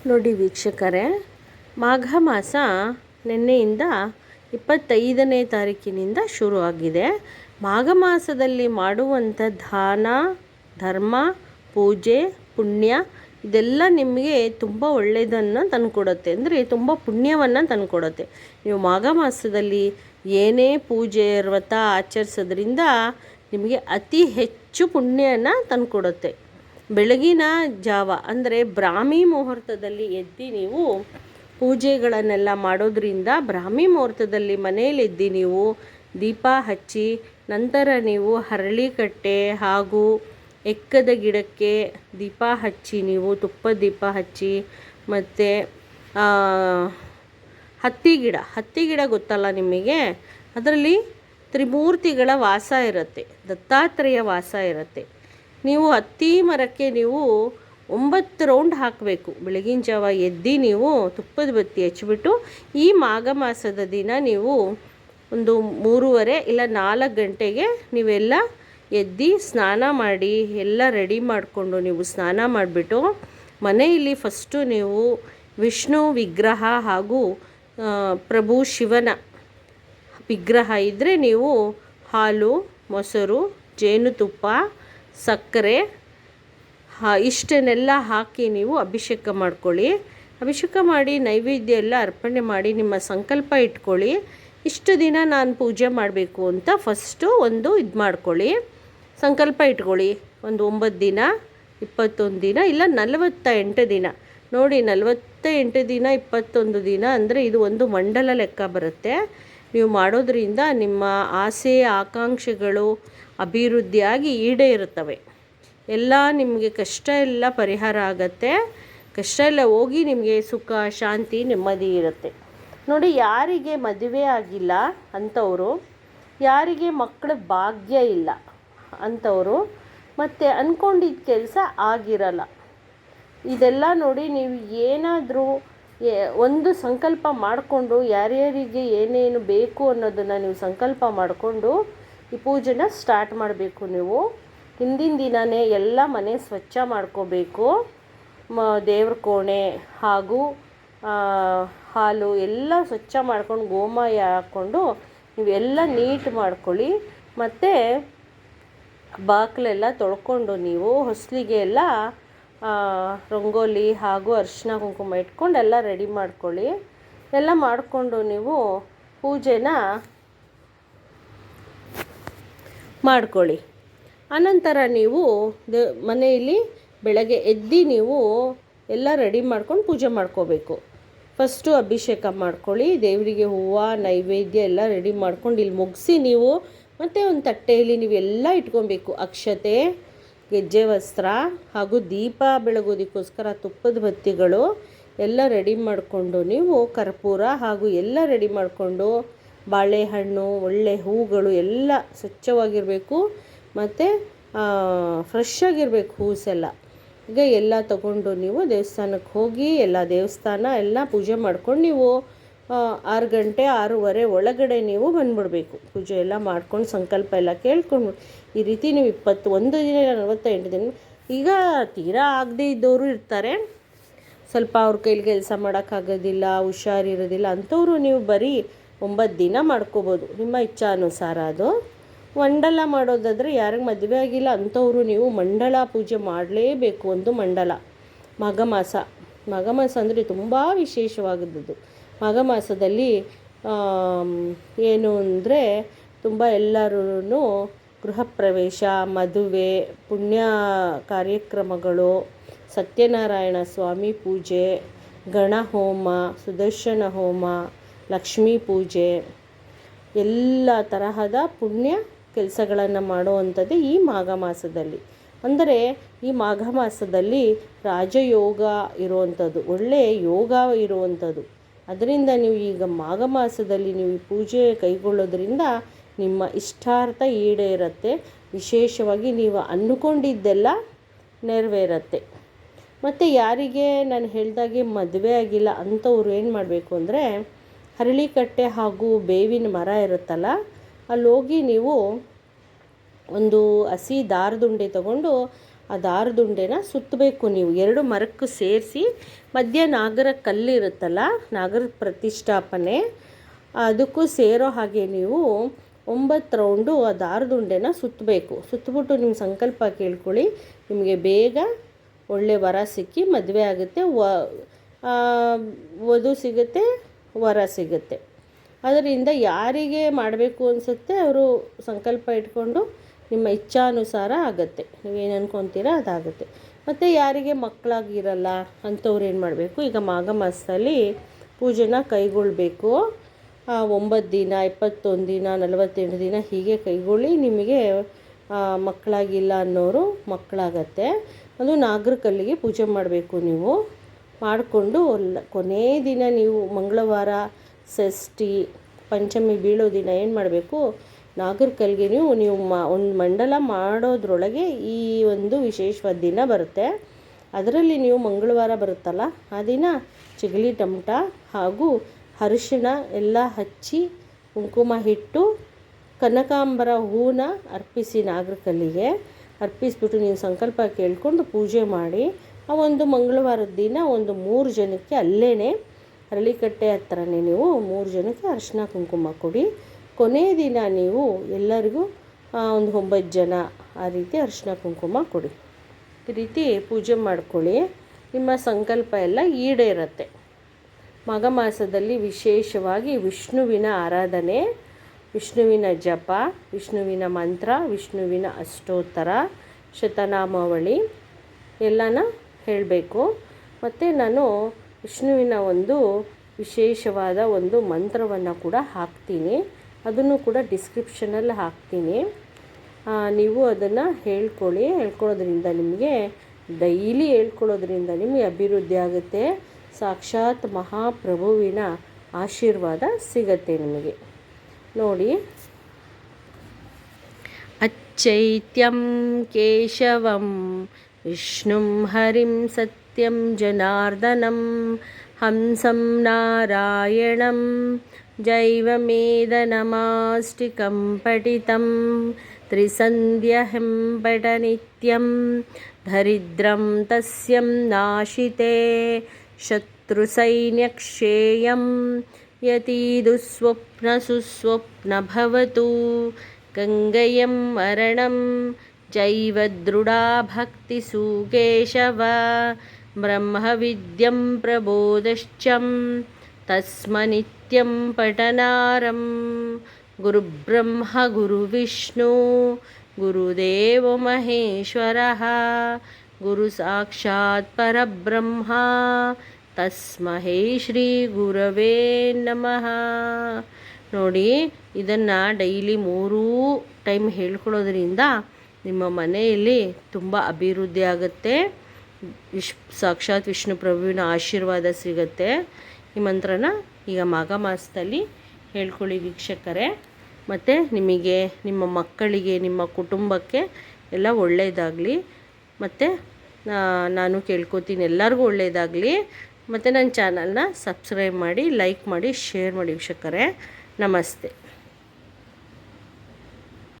ನೋಡಿ ವೀಕ್ಷಕರೇ, ಮಾಘ ಮಾಸ ನಿನ್ನೆಯಿಂದ 25ನೇ ತಾರೀಕಿನಿಂದ ಶುರು ಆಗಿದೆ. ಮಾಘ ಮಾಸದಲ್ಲಿ ಮಾಡುವಂಥ ದಾನ, ಧರ್ಮ, ಪೂಜೆ, ಪುಣ್ಯ ಇದೆಲ್ಲ ನಿಮಗೆ ತುಂಬ ಒಳ್ಳೆಯದನ್ನು ತಂದುಕೊಡುತ್ತೆ. ಅಂದರೆ ತುಂಬ ಪುಣ್ಯವನ್ನು ತಂದುಕೊಡುತ್ತೆ. ನೀವು ಮಾಘ ಮಾಸದಲ್ಲಿ ಏನೇ ಪೂಜೆ ವ್ರತ ಆಚರಿಸೋದ್ರಿಂದ ನಿಮಗೆ ಅತಿ ಹೆಚ್ಚು ಪುಣ್ಯನ ತಂದುಕೊಡುತ್ತೆ. ಬೆಳಗಿನ ಜಾವ ಅಂದರೆ ಬ್ರಾಹ್ಮಿ ಮುಹೂರ್ತದಲ್ಲಿ ಎದ್ದು ನೀವು ಪೂಜೆಗಳನ್ನೆಲ್ಲ ಮಾಡೋದ್ರಿಂದ ಬ್ರಾಹ್ಮಿ ಮುಹೂರ್ತದಲ್ಲಿ ಮನೆಯಲ್ಲಿ ಎದ್ದು ನೀವು ದೀಪ ಹಚ್ಚಿ ನಂತರ ನೀವು ಹರಳಿಕಟ್ಟೆ ಹಾಗೂ ಎಕ್ಕದ ಗಿಡಕ್ಕೆ ದೀಪ ಹಚ್ಚಿ, ನೀವು ತುಪ್ಪದ ದೀಪ ಹಚ್ಚಿ, ಮತ್ತು ಹತ್ತಿ ಗಿಡ ಗೊತ್ತಲ್ಲ ನಿಮಗೆ, ಅದರಲ್ಲಿ ತ್ರಿಮೂರ್ತಿಗಳ ವಾಸ ಇರುತ್ತೆ, ದತ್ತಾತ್ರೇಯ ವಾಸ ಇರುತ್ತೆ. ನೀವು ಹತ್ತಿ ಮರಕ್ಕೆ ನೀವು 9 ರೌಂಡ್ ಹಾಕಬೇಕು. ಬೆಳಗಿನ ಜಾವ ಎದ್ದು ನೀವು ತುಪ್ಪದ ಬತ್ತಿ ಹಚ್ಚಿಬಿಟ್ಟು ಈ ಮಾಘ ಮಾಸದ ದಿನ ನೀವು ಒಂದು 3:30 ಇಲ್ಲ 4 ಗಂಟೆಗೆ ನೀವೆಲ್ಲ ಎದ್ದು ಸ್ನಾನ ಮಾಡಿ ಎಲ್ಲ ರೆಡಿ ಮಾಡಿಕೊಂಡು ನೀವು ಸ್ನಾನ ಮಾಡಿಬಿಟ್ಟು ಮನೆಯಲ್ಲಿ ಫಸ್ಟು ನೀವು ವಿಷ್ಣು ವಿಗ್ರಹ ಹಾಗೂ ಪ್ರಭು ಶಿವನ ವಿಗ್ರಹ ಇದ್ದರೆ ನೀವು ಹಾಲು, ಮೊಸರು, ಜೇನುತುಪ್ಪ, ಸಕ್ಕರೆ ಇಷ್ಟನ್ನೆಲ್ಲ ಹಾಕಿ ನೀವು ಅಭಿಷೇಕ ಮಾಡ್ಕೊಳ್ಳಿ. ಅಭಿಷೇಕ ಮಾಡಿ ನೈವೇದ್ಯ ಎಲ್ಲ ಅರ್ಪಣೆ ಮಾಡಿ ನಿಮ್ಮ ಸಂಕಲ್ಪ ಇಟ್ಕೊಳ್ಳಿ. ಇಷ್ಟು ದಿನ ನಾನು ಪೂಜೆ ಮಾಡಬೇಕು ಅಂತ ಫಸ್ಟು ಒಂದು ಇದು ಮಾಡ್ಕೊಳ್ಳಿ, ಸಂಕಲ್ಪ ಇಟ್ಕೊಳ್ಳಿ. ಒಂದು 9 ದಿನ, 21 ದಿನ ಇಲ್ಲ 48 ದಿನ. ನೋಡಿ, 48 ದಿನ 21 ದಿನ ಅಂದರೆ ಇದು ಒಂದು ಮಂಡಲ ಲೆಕ್ಕ ಬರುತ್ತೆ. ನೀವು ಮಾಡೋದ್ರಿಂದ ನಿಮ್ಮ ಆಸೆ ಆಕಾಂಕ್ಷೆಗಳು ಅಭಿವೃದ್ಧಿಯಾಗಿ ಈಡೇರುತ್ತವೆ. ಎಲ್ಲ ನಿಮಗೆ ಕಷ್ಟ ಎಲ್ಲ ಪರಿಹಾರ ಆಗತ್ತೆ. ಕಷ್ಟ ಎಲ್ಲ ಹೋಗಿ ನಿಮಗೆ ಸುಖ, ಶಾಂತಿ, ನೆಮ್ಮದಿ ಇರುತ್ತೆ. ನೋಡಿ, ಯಾರಿಗೆ ಮದುವೆ ಆಗಿಲ್ಲ ಅಂಥವರು, ಯಾರಿಗೆ ಮಕ್ಕಳ ಭಾಗ್ಯ ಇಲ್ಲ ಅಂಥವರು, ಮತ್ತು ಅಂದ್ಕೊಂಡಿದ್ದ ಕೆಲಸ ಆಗಿರಲ್ಲ, ಇದೆಲ್ಲ ನೋಡಿ ನೀವು ಏನಾದರೂ ಒಂದು ಸಂಕಲ್ಪ ಮಾಡಿಕೊಂಡು ಯಾರ್ಯಾರಿಗೆ ಏನೇನು ಬೇಕು ಅನ್ನೋದನ್ನು ನೀವು ಸಂಕಲ್ಪ ಮಾಡಿಕೊಂಡು ಈ ಪೂಜೆನ ಸ್ಟಾರ್ಟ್ ಮಾಡಬೇಕು. ನೀವು ಹಿಂದಿನ ದಿನವೇ ಎಲ್ಲ ಮನೆ ಸ್ವಚ್ಛ ಮಾಡ್ಕೋಬೇಕು. ದೇವ್ರ ಕೋಣೆ ಹಾಗೂ ಹಾಲು ಎಲ್ಲ ಸ್ವಚ್ಛ ಮಾಡ್ಕೊಂಡು ಗೋಮಯ ಹಾಕ್ಕೊಂಡು ನೀವೆಲ್ಲ ನೀಟ್ ಮಾಡ್ಕೊಳ್ಳಿ. ಮತ್ತು ಬಾಗಿಲೆಲ್ಲ ತೊಳ್ಕೊಂಡು ನೀವು ಹೊಸಲಿಗೆ ಎಲ್ಲ ರಂಗೋಲಿ ಹಾಗೂ ಅರಿಶಿನ ಕುಂಕುಮ ಇಟ್ಕೊಂಡು ಎಲ್ಲ ರೆಡಿ ಮಾಡ್ಕೊಳ್ಳಿ. ಎಲ್ಲ ಮಾಡಿಕೊಂಡು ನೀವು ಪೂಜೆನ ಮಾಡ್ಕೊಳ್ಳಿ. ಅನಂತರ ನೀವು ಮನೆಯಲ್ಲಿ ಬೆಳಗ್ಗೆ ಎದ್ದು ನೀವು ಎಲ್ಲ ರೆಡಿ ಮಾಡ್ಕೊಂಡು ಪೂಜೆ ಮಾಡ್ಕೋಬೇಕು. ಫಸ್ಟು ಅಭಿಷೇಕ ಮಾಡ್ಕೊಳ್ಳಿ, ದೇವರಿಗೆ ಹೂವು ನೈವೇದ್ಯ ಎಲ್ಲ ರೆಡಿ ಮಾಡ್ಕೊಂಡು ಇಲ್ಲಿ ಮುಗಿಸಿ ನೀವು ಮತ್ತು ಒಂದು ತಟ್ಟೆಯಲ್ಲಿ ನೀವೆಲ್ಲ ಇಟ್ಕೊಬೇಕು. ಅಕ್ಷತೆ, ಗೆಜ್ಜೆ ವಸ್ತ್ರ ಹಾಗೂ ದೀಪ ಬೆಳಗೋದಕ್ಕೋಸ್ಕರ ತುಪ್ಪದ ಬತ್ತಿಗಳು ಎಲ್ಲ ರೆಡಿ ಮಾಡಿಕೊಂಡು ನೀವು ಕರ್ಪೂರ ಹಾಗೂ ಎಲ್ಲ ರೆಡಿ ಮಾಡಿಕೊಂಡು ಬಾಳೆಹಣ್ಣು, ಒಳ್ಳೆ ಹೂಗಳು ಎಲ್ಲ ಸ್ವಚ್ಛವಾಗಿರಬೇಕು ಮತ್ತು ಫ್ರೆಶ್ ಆಗಿರಬೇಕು ಹೂಸೆಲ್ಲ. ಈಗ ಎಲ್ಲ ತಗೊಂಡು ನೀವು ದೇವಸ್ಥಾನಕ್ಕೆ ಹೋಗಿ ಎಲ್ಲ ದೇವಸ್ಥಾನ ಎಲ್ಲ ಪೂಜೆ ಮಾಡ್ಕೊಂಡು ನೀವು 6 ಗಂಟೆ 6:30 ಒಳಗಡೆ ನೀವು ಬಂದುಬಿಡಬೇಕು. ಪೂಜೆ ಎಲ್ಲ ಮಾಡ್ಕೊಂಡು ಸಂಕಲ್ಪ ಎಲ್ಲ ಕೇಳ್ಕೊಂಡು ಈ ರೀತಿ ನೀವು 21 ದಿನ 48 ದಿನ. ಈಗ ತೀರಾ ಆಗದೇ ಇದ್ದವರು ಇರ್ತಾರೆ, ಸ್ವಲ್ಪ ಅವ್ರ ಕೈಲಿ ಕೆಲಸ ಮಾಡೋಕ್ಕಾಗೋದಿಲ್ಲ, ಹುಷಾರಿರೋದಿಲ್ಲ ಅಂಥವರು ನೀವು ಬರೀ 9 ದಿನ ಮಾಡ್ಕೋಬೋದು, ನಿಮ್ಮ ಇಚ್ಛಾನುಸಾರ. ಅದು ಮಂಡಲ ಮಾಡೋದಾದರೆ ಯಾರಿಗೆ ಮದುವೆ ಆಗಿಲ್ಲ ಅಂಥವರು ನೀವು ಮಂಡಲ ಪೂಜೆ ಮಾಡಲೇಬೇಕು. ಒಂದು ಮಂಡಲ ಮಾಘ ಮಾಸ ಅಂದರೆ ತುಂಬ ವಿಶೇಷವಾದದ್ದು. ಮಾಘ ಮಾಸದಲ್ಲಿ ಏನು ಅಂದರೆ ತುಂಬ ಎಲ್ಲರೂ ಗೃಹ ಪ್ರವೇಶ, ಮದುವೆ, ಪುಣ್ಯ ಕಾರ್ಯಕ್ರಮಗಳು, ಸತ್ಯನಾರಾಯಣ ಸ್ವಾಮಿ ಪೂಜೆ, ಗಣ ಹೋಮ, ಸುದರ್ಶನ ಹೋಮ, ಲಕ್ಷ್ಮೀ ಪೂಜೆ, ಎಲ್ಲ ತರಹದ ಪುಣ್ಯ ಕೆಲಸಗಳನ್ನು ಮಾಡುವಂಥದ್ದು ಈ ಮಾಘ ಮಾಸದಲ್ಲಿ. ಅಂದರೆ ಈ ಮಾಘ ಮಾಸದಲ್ಲಿ ರಾಜಯೋಗ ಇರುವಂಥದ್ದು, ಒಳ್ಳೆಯ ಯೋಗ ಇರುವಂಥದ್ದು. ಅದರಿಂದ ನೀವು ಈಗ ಮಾಘ ಮಾಸದಲ್ಲಿ ನೀವು ಈ ಪೂಜೆ ಕೈಗೊಳ್ಳೋದ್ರಿಂದ ನಿಮ್ಮ ಇಷ್ಟಾರ್ಥ ಈಡೇರುತ್ತೆ. ವಿಶೇಷವಾಗಿ ನೀವು ಅಂದುಕೊಂಡಿದ್ದೆಲ್ಲ ನೆರವೇರುತ್ತೆ. ಮತ್ತು ಯಾರಿಗೆ ನಾನು ಹೇಳಿದಾಗೆ ಮದುವೆ ಆಗಿಲ್ಲ ಅಂಥವ್ರು ಏನು ಮಾಡಬೇಕು ಅಂದರೆ, ಹರಳಿಕಟ್ಟೆ ಹಾಗೂ ಬೇವಿನ ಮರ ಇರುತ್ತಲ್ಲ, ಅಲ್ಲಿ ಹೋಗಿ ನೀವು ಒಂದು ಹಸಿ ದಾರದುಂಡೆ ತಗೊಂಡು ಆ ದಾರದುಂಡೆನ ಸುತ್ತಬೇಕು ನೀವು 2 ಮರಕ್ಕೆ ಸೇರಿಸಿ. ಮಧ್ಯ ನಾಗರ ಕಲ್ಲಿರುತ್ತಲ್ಲ, ನಾಗರ ಪ್ರತಿಷ್ಠಾಪನೆ, ಅದಕ್ಕೂ ಸೇರೋ ಹಾಗೆ ನೀವು 9 ರೌಂಡು ಆ ದಾರದುಂಡೆನ ಸುತ್ತಬೇಕು. ಸುತ್ತಬಿಟ್ಟು ನಿಮ್ಮ ಸಂಕಲ್ಪ ಕೇಳ್ಕೊಳ್ಳಿ. ನಿಮಗೆ ಬೇಗ ಒಳ್ಳೆ ವರ ಸಿಕ್ಕಿ ಮದುವೆ ಆಗುತ್ತೆ, ವಧು ಸಿಗುತ್ತೆ, ವರ ಸಿಗುತ್ತೆ. ಅದರಿಂದ ಯಾರಿಗೆ ಮಾಡಬೇಕು ಅನಿಸುತ್ತೆ ಅವರು ಸಂಕಲ್ಪ ಇಟ್ಕೊಂಡು ನಿಮ್ಮ ಇಚ್ಛಾನುಸಾರ ಆಗುತ್ತೆ. ನೀವೇನು ಅಂದ್ಕೊತೀರ ಅದಾಗುತ್ತೆ. ಮತ್ತು ಯಾರಿಗೆ ಮಕ್ಕಳಾಗಿರಲ್ಲ ಅಂಥವ್ರು ಏನು ಮಾಡಬೇಕು, ಈಗ ಮಾಘ ಮಾಸದಲ್ಲಿ ಪೂಜೆನ ಕೈಗೊಳ್ಳಬೇಕು. 9 ದಿನ, 21 ದಿನ, 48 ದಿನ ಹೀಗೆ ಕೈಗೊಳ್ಳಿ. ನಿಮಗೆ ಮಕ್ಕಳಾಗಿಲ್ಲ ಅನ್ನೋರು ಮಕ್ಕಳಾಗತ್ತೆ. ಅದು ನಾಗರ ಕಲ್ಲಿಗೆ ಪೂಜೆ ಮಾಡಬೇಕು. ನೀವು ಮಾಡಿಕೊಂಡು ಕೊನೇ ದಿನ ನೀವು ಮಂಗಳವಾರ, ಷಷ್ಠಿ, ಪಂಚಮಿ ಬೀಳೋ ದಿನ ಏನು ಮಾಡಬೇಕು, ನಾಗರ ಕಲ್ಲಿಗೆ ನೀವು ಒಂದು ಮಂಡಲ ಮಾಡೋದ್ರೊಳಗೆ ಈ ಒಂದು ವಿಶೇಷವಾದ ದಿನ ಬರುತ್ತೆ. ಅದರಲ್ಲಿ ನೀವು ಮಂಗಳವಾರ ಬರುತ್ತಲ್ಲ ಆ ದಿನ ಚಿಗಲಿ ಟಮಟ ಹಾಗೂ ಅರಿಶಿಣ ಎಲ್ಲ ಹಚ್ಚಿ, ಕುಂಕುಮ ಇಟ್ಟು, ಕನಕಾಂಬರ ಹೂನ ಅರ್ಪಿಸಿ ನಾಗರ ಕಲ್ಲಿಗೆ ಅರ್ಪಿಸ್ಬಿಟ್ಟು ನೀವು ಸಂಕಲ್ಪ ಕೇಳಿಕೊಂಡು ಪೂಜೆ ಮಾಡಿ. ಆ ಒಂದು ಮಂಗಳವಾರದ ದಿನ ಒಂದು 3 ಜನಕ್ಕೆ ಅಲ್ಲೇ ಅರಳಿಕಟ್ಟೆ ಹತ್ರನೇ ನೀವು 3 ಜನಕ್ಕೆ ಅರಿಶಿನ ಕುಂಕುಮ ಕೊಡಿ. ಕೊನೆ ದಿನ ನೀವು ಎಲ್ಲರಿಗೂ ಒಂದು 9 ಜನ ಆ ರೀತಿ ಅರಿಶಿನ ಕುಂಕುಮ ಕೊಡಿ. ಈ ರೀತಿ ಪೂಜೆ ಮಾಡ್ಕೊಳ್ಳಿ. ನಿಮ್ಮ ಸಂಕಲ್ಪ ಎಲ್ಲ ಈಡೇರುತ್ತೆ. ಮಾಘ ಮಾಸದಲ್ಲಿ ವಿಶೇಷವಾಗಿ ವಿಷ್ಣುವಿನ ಆರಾಧನೆ, ವಿಷ್ಣುವಿನ ಜಪ, ವಿಷ್ಣುವಿನ ಮಂತ್ರ, ವಿಷ್ಣುವಿನ ಅಷ್ಟೋತ್ತರ, ಶತನಾಮಾವಳಿ ಎಲ್ಲನ ಹೇಳಬೇಕು. ಮತ್ತು ನಾನು ವಿಷ್ಣುವಿನ ಒಂದು ವಿಶೇಷವಾದ ಒಂದು ಮಂತ್ರವನ್ನು ಕೂಡ ಹಾಕ್ತೀನಿ. ಅದನ್ನು ಕೂಡ ಡಿಸ್ಕ್ರಿಪ್ಷನಲ್ಲಿ ಹಾಕ್ತೀನಿ. ನೀವು ಅದನ್ನು ಹೇಳ್ಕೊಳ್ಳೋದ್ರಿಂದ ನಿಮಗೆ ಡೈಲಿ ಹೇಳ್ಕೊಳ್ಳೋದ್ರಿಂದ ನಿಮಗೆ ಅಭಿವೃದ್ಧಿ ಆಗುತ್ತೆ. ಸಾಕ್ಷಾತ್ ಮಹಾಪ್ರಭುವಿನ ಆಶೀರ್ವಾದ ಸಿಗತ್ತೆ ನಿಮಗೆ. ನೋಡಿ, ಅಚ್ಚೈತ್ಯಂ ಕೇಶವಂ ವಿಷ್ಣುಂ ಹರಿಂ ಸತ್ಯಂ ಜನಾರ್ದನಂ ಹಂಸಂ ನಾರಾಯಣಂ ಜೈವಮೇಧನಮಾಸ್ಟಿಕಂ ಪಠಿತಂ ತ್ರಿಸಂಧ್ಯಹಂ ಪಠ ನಿತ್ಯಂ ದರಿದ್ರಂ ತಸ್ಯಂ ನಾಶಿತೆ ಶತ್ರುಸೈನ್ಯಕ್ಷೇಯಂ ಯತಿ ದುಸ್ವಪ್ನ ಸುಸ್ವಪ್ನ ಭವತು ಗಂಗೆಯಂ ಮರಣಂ ಜೈವದೃಢಾ ಭಕ್ತಿ ಸುಕೇಶವ ಬ್ರಹ್ಮವಿದ್ಯಂ ಪ್ರಬೋದಶ್ಚಂ ತಸ್ಮನಿತ್ಯಂ ಪಠನಾರಂ ಗುರುಬ್ರಹ್ಮ ಗುರುವಿಷ್ಣು ಗುರುದೇವೋ ಮಹೇಶ್ವರಃ ಗುರು ಸಾಕ್ಷಾತ್ ಪರಬ್ರಹ್ಮ ತಸ್ಮೈ ಶ್ರೀ ಗುರವೇ ನಮಃ. ನೋಡಿ, ಇದನ್ನು ಡೈಲಿ 3 ಟೈಮ್ ಹೇಳ್ಕೊಳ್ಳೋದ್ರಿಂದ ನಿಮ್ಮ ಮನೆಯಲ್ಲಿ ತುಂಬ ಅಭಿವೃದ್ಧಿ ಆಗುತ್ತೆ. ಸಾಕ್ಷಾತ್ ವಿಷ್ಣು ಪ್ರಭುವಿನ ಆಶೀರ್ವಾದ ಸಿಗುತ್ತೆ. ಈ ಮಂತ್ರನ ಈಗ ಮಾಘ ಮಾಸದಲ್ಲಿ ಹೇಳ್ಕೊಳ್ಳಿ ವೀಕ್ಷಕರೇ. ಮತ್ತು ನಿಮಗೆ, ನಿಮ್ಮ ಮಕ್ಕಳಿಗೆ, ನಿಮ್ಮ ಕುಟುಂಬಕ್ಕೆ ಎಲ್ಲ ಒಳ್ಳೆಯದಾಗಲಿ. ಮತ್ತು ನಾನು ಕೇಳ್ಕೊತೀನಿ ಎಲ್ಲರಿಗೂ ಒಳ್ಳೆಯದಾಗಲಿ. ಮತ್ತು ನನ್ನ ಚಾನಲ್ನ ಸಬ್ಸ್ಕ್ರೈಬ್ ಮಾಡಿ, ಲೈಕ್ ಮಾಡಿ, ಶೇರ್ ಮಾಡಿ ವೀಕ್ಷಕರೇ. ನಮಸ್ತೆ.